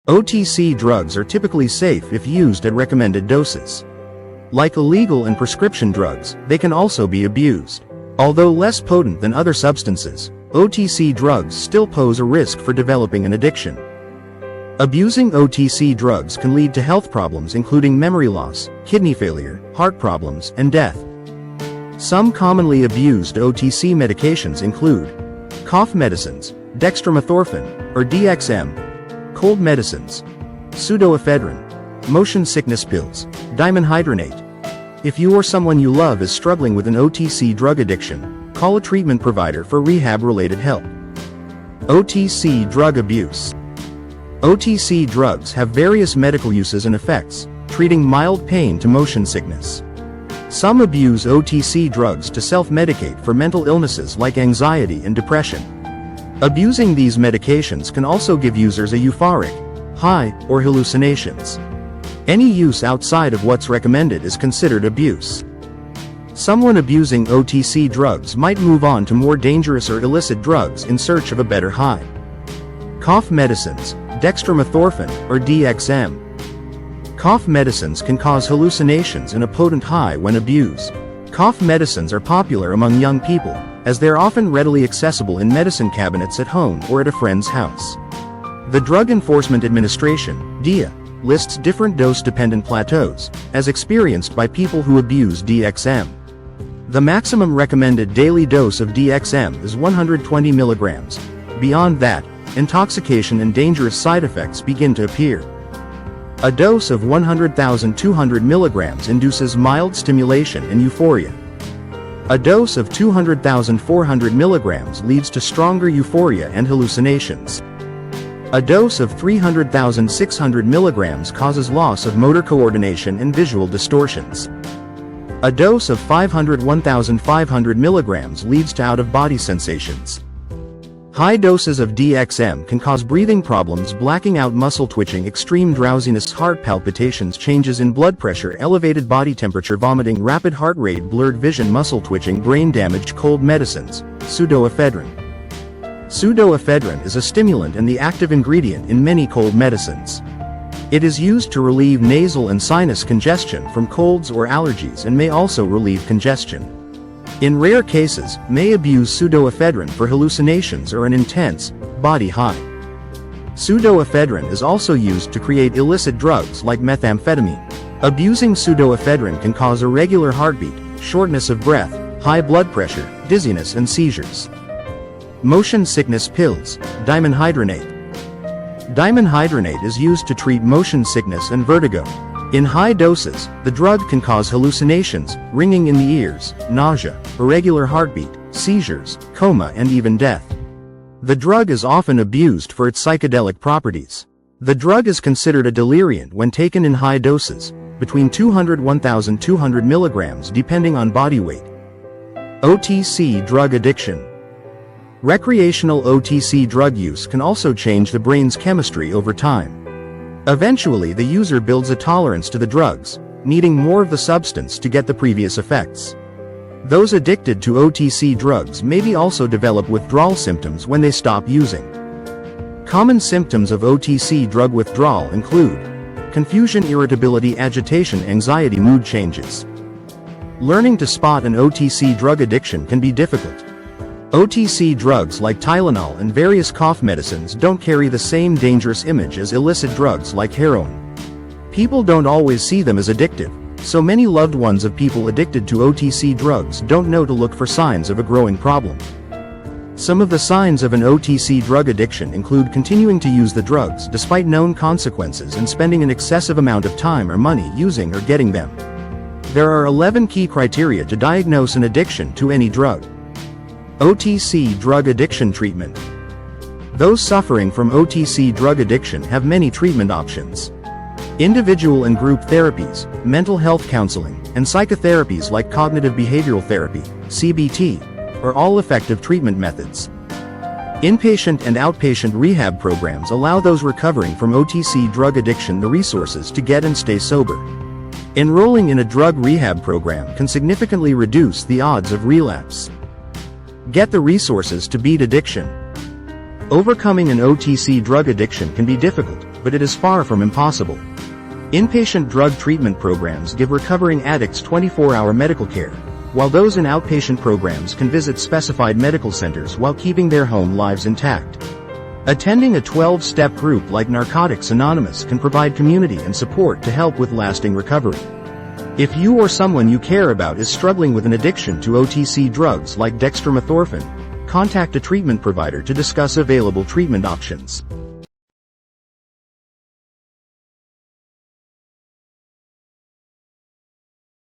OTC drugs are typically safe if used at recommended doses. Like illegal and prescription drugs, they can also be abused. Although less potent than other substances, OTC drugs still pose a risk for developing an addiction. Abusing OTC drugs can lead to health problems including memory loss, kidney failure, heart problems, and death. Some commonly abused OTC medications include cough medicines, dextromethorphan, or DXM, cold medicines, pseudoephedrine, motion sickness pills, dimenhydrinate. If you or someone you love is struggling with an OTC drug addiction, call a treatment provider for rehab-related help. OTC drug abuse. OTC drugs have various medical uses and effects, treating mild pain to motion sickness. Some abuse OTC drugs to self-medicate for mental illnesses like anxiety and depression. Abusing these medications can also give users a euphoric, high, or hallucinations. Any use outside of what's recommended is considered abuse. Someone abusing OTC drugs might move on to more dangerous or illicit drugs in search of a better high. Cough medicines, dextromethorphan, or DXM. Cough medicines can cause hallucinations and a potent high when abused. Cough medicines are popular among young people, as they're often readily accessible in medicine cabinets at home or at a friend's house. The Drug Enforcement Administration, DEA, lists different dose-dependent plateaus, as experienced by people who abuse DXM. The maximum recommended daily dose of DXM is 120 milligrams. Beyond that, intoxication and dangerous side effects begin to appear. A dose of 100,200 milligrams induces mild stimulation and euphoria. A dose of 200,400 milligrams leads to stronger euphoria and hallucinations. A dose of 300,600 milligrams causes loss of motor coordination and visual distortions. A dose of 501,500 milligrams leads to out-of-body sensations. High doses of DXM can cause breathing problems, blacking out, muscle twitching, extreme drowsiness, heart palpitations, changes in blood pressure, elevated body temperature, vomiting, rapid heart rate, blurred vision, muscle twitching, brain damage. Cold medicines, pseudoephedrine. Pseudoephedrine is a stimulant and the active ingredient in many cold medicines. It is used to relieve nasal and sinus congestion from colds or allergies and may also relieve congestion. In rare cases, may abuse pseudoephedrine for hallucinations or an intense, body high. Pseudoephedrine is also used to create illicit drugs like methamphetamine. Abusing pseudoephedrine can cause irregular heartbeat, shortness of breath, high blood pressure, dizziness and seizures. Motion sickness pills, dimenhydrinate. Dimenhydrinate is used to treat motion sickness and vertigo. In high doses, the drug can cause hallucinations, ringing in the ears, nausea, irregular heartbeat, seizures, coma and even death. The drug is often abused for its psychedelic properties. The drug is considered a deliriant when taken in high doses, between 200 and 1,200 milligrams depending on body weight. OTC drug addiction. Recreational OTC drug use can also change the brain's chemistry over time. Eventually, the user builds a tolerance to the drugs, needing more of the substance to get the previous effects. Those addicted to OTC drugs may also develop withdrawal symptoms when they stop using. Common symptoms of OTC drug withdrawal include confusion, irritability, agitation, anxiety, mood changes. Learning to spot an OTC drug addiction can be difficult. OTC drugs like Tylenol and various cough medicines don't carry the same dangerous image as illicit drugs like heroin. People don't always see them as addictive, so many loved ones of people addicted to OTC drugs don't know to look for signs of a growing problem. Some of the signs of an OTC drug addiction include continuing to use the drugs despite known consequences and spending an excessive amount of time or money using or getting them. There are 11 key criteria to diagnose an addiction to any drug. OTC drug addiction treatment. Those suffering from OTC drug addiction have many treatment options. Individual and group therapies, mental health counseling, and psychotherapies like cognitive behavioral therapy, CBT, are all effective treatment methods. Inpatient and outpatient rehab programs allow those recovering from OTC drug addiction the resources to get and stay sober. Enrolling in a drug rehab program can significantly reduce the odds of relapse. Get the resources to beat addiction. Overcoming an OTC drug addiction can be difficult, but it is far from impossible. Inpatient drug treatment programs give recovering addicts 24-hour medical care, while those in outpatient programs can visit specified medical centers while keeping their home lives intact. Attending a 12-step group like Narcotics Anonymous can provide community and support to help with lasting recovery. If you or someone you care about is struggling with an addiction to OTC drugs like dextromethorphan, contact a treatment provider to discuss available treatment options.